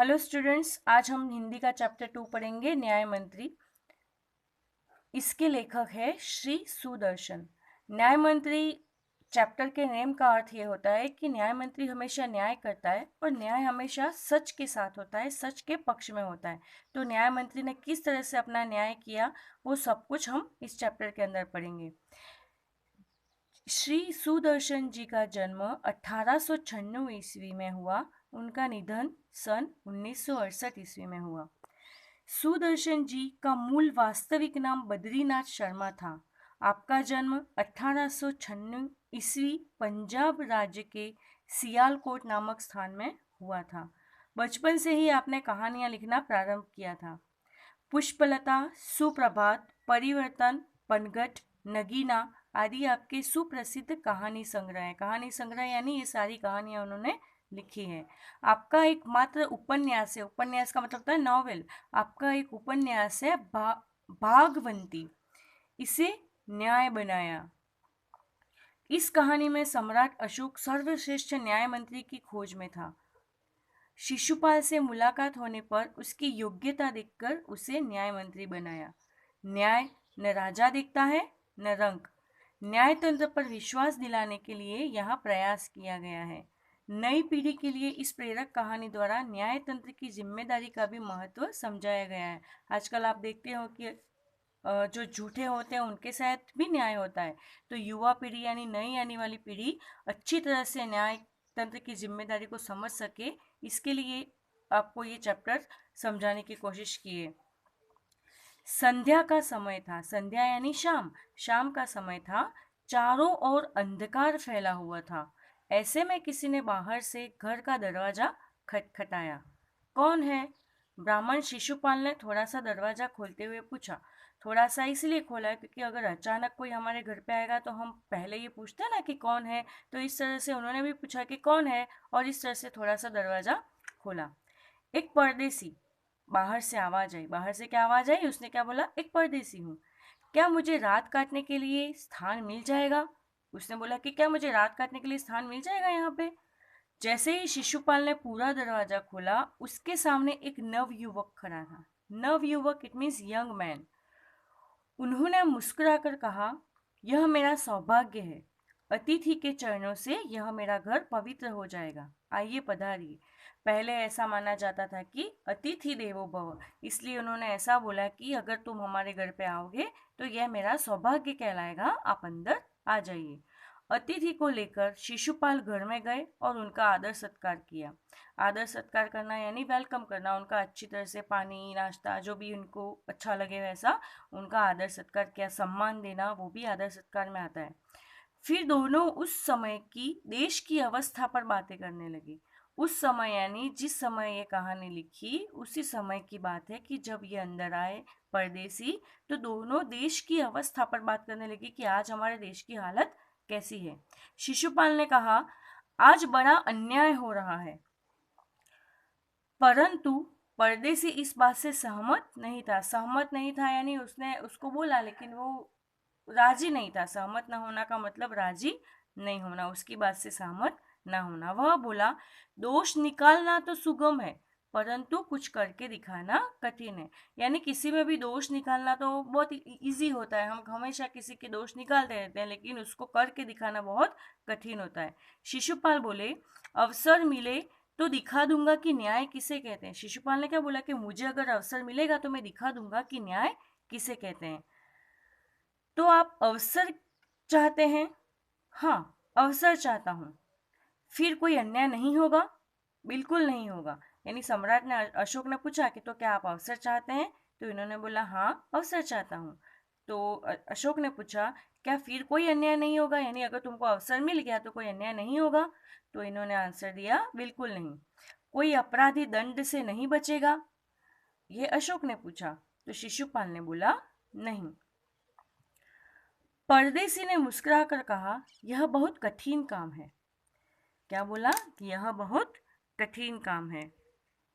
Hello students, आज हम हिंदी का चैप्टर 2 पढ़ेंगे, न्याय मंत्री। इसके लेखक है श्री सुदर्शन। न्याय मंत्री चैप्टर के नेम का अर्थ ये होता है कि न्याय मंत्री हमेशा न्याय करता है और न्याय हमेशा सच के साथ होता है, सच के पक्ष में होता है। तो न्याय मंत्री ने किस तरह से अपना न्याय किया वो सब कुछ हम इस चैप्टर के अंदर पढ़ेंगे। श्री सुदर्शन जी का जन्म 1896 ईस्वी में हुआ। उनका निधन सन 1968 ईस्वी में हुआ। सुदर्शन जी का मूल वास्तविक नाम बद्रीनाथ शर्मा था। आपका जन्म 1896 ईस्वी पंजाब राज्य के सियालकोट नामक स्थान में हुआ था। बचपन से ही आपने कहानियां लिखना प्रारंभ किया था। पुष्पलता, सुप्रभात, परिवर्तन, पनघट, नगीना आदि आपके सुप्रसिद्ध कहानी संग्रह है। कहानी संग्रह यानी ये सारी कहानियां उन्होंने लिखी है। आपका एक मात्र उपन्यास है, उपन्यास का मतलब होता है नॉवेल। आपका एक उपन्यास है भागवंती। इसे न्याय बनाया। इस कहानी में सम्राट अशोक सर्वश्रेष्ठ न्याय मंत्री की खोज में था। शिशुपाल से मुलाकात होने पर उसकी योग्यता देखकर उसे न्याय मंत्री बनाया। न्याय न राजा देखता है न रंक। न्याय तंत्र पर विश्वास दिलाने के लिए यहाँ प्रयास किया गया है। नई पीढ़ी के लिए इस प्रेरक कहानी द्वारा न्याय तंत्र की जिम्मेदारी का भी महत्व समझाया गया है। आजकल आप देखते हो कि जो झूठे होते हैं उनके साथ भी न्याय होता है। तो युवा पीढ़ी यानी नई आने वाली पीढ़ी अच्छी तरह से न्याय तंत्र की जिम्मेदारी को समझ सके, इसके लिए आपको ये चैप्टर समझाने की कोशिश की है। संध्या का समय था। संध्या यानी शाम। शाम का समय था। चारों ओर अंधकार फैला हुआ था। ऐसे में किसी ने बाहर से घर का दरवाजा खटखटाया। कौन है? ब्राह्मण शिशुपाल ने थोड़ा सा दरवाजा खोलते हुए पूछा। थोड़ा सा इसलिए खोला है क्योंकि अगर अचानक कोई हमारे घर पे आएगा तो हम पहले ये पूछते हैं ना कि कौन है। तो इस तरह से उन्होंने भी पूछा कि कौन है, और इस तरह से थोड़ा सा दरवाजा खोला। एक परदेसी। बाहर से आवाज आई। बाहर से क्या आवाज आई? उसने क्या बोला? एक परदेसी हूँ। क्या मुझे रात काटने के लिए स्थान मिल जाएगा? उसने बोला कि क्या मुझे रात काटने के लिए स्थान मिल जाएगा यहाँ पे? जैसे ही शिशुपाल ने पूरा दरवाजा खोला, उसके सामने एक नव युवक खड़ा था। नव युवक इट मीन्स यंग मैन। उन्होंने मुस्कुराकर कहा, यह मेरा सौभाग्य है। अतिथि के चरणों से यह मेरा घर पवित्र हो जाएगा। आइए पधारिए। पहले ऐसा माना जाता था कि अतिथि देवो भव, इसलिए उन्होंने ऐसा बोला कि अगर तुम हमारे घर पे आओगे तो यह मेरा सौभाग्य कहलाएगा, आप अंदर आ जाइए। अतिथि को लेकर शिशुपाल घर में गए और उनका आदर सत्कार किया। आदर सत्कार करना यानी वेलकम करना, उनका अच्छी तरह से पानी नाश्ता जो भी उनको अच्छा लगे वैसा उनका आदर सत्कार किया। सम्मान देना वो भी आदर सत्कार में आता है। फिर दोनों उस समय की देश की अवस्था पर बातें करने लगे। उस समय यानी जिस समय ये कहानी लिखी उसी समय की बात है कि जब ये अंदर आए परदेसी, तो दोनों देश की अवस्था पर बात करने लगे कि आज हमारे देश की हालत कैसी है। शिशुपाल ने कहा, आज बड़ा अन्याय हो रहा है। परंतु परदेसी इस बात से सहमत नहीं था। सहमत नहीं था यानी उसने उसको बोला लेकिन वो राजी नहीं था। सहमत न होना का मतलब राजी नहीं होना, उसकी बात से सहमत न होना। वह बोला, दोष निकालना तो सुगम है परंतु कुछ करके दिखाना कठिन है। यानी किसी में भी दोष निकालना तो बहुत इजी होता है, हम हमेशा किसी के दोष निकालते रहते हैं, लेकिन उसको करके दिखाना बहुत कठिन होता है। शिशुपाल बोले, अवसर मिले तो दिखा दूंगा कि न्याय किसे कहते हैं। शिशुपाल ने क्या बोला कि मुझे अगर अवसर मिलेगा तो मैं दिखा दूंगा कि न्याय किसे कहते हैं। तो आप अवसर चाहते हैं? हाँ, अवसर चाहता हूँ। फिर कोई अन्याय नहीं होगा? बिल्कुल नहीं होगा। यानी सम्राट ने अशोक ने पूछा कि तो क्या आप अवसर चाहते हैं? तो इन्होंने बोला हाँ, अवसर चाहता हूँ। तो अशोक ने पूछा, क्या फिर कोई अन्याय नहीं होगा? यानी अगर तुमको अवसर मिल गया तो कोई अन्याय नहीं होगा? तो इन्होंने आंसर दिया, बिल्कुल नहीं। कोई अपराधी दंड से नहीं बचेगा? ये अशोक ने पूछा। तो शिशुपाल ने बोला, नहीं। परदेसी ने मुस्कुराकर कहा, यह बहुत कठिन काम है। क्या बोला? कि यह बहुत कठिन काम है।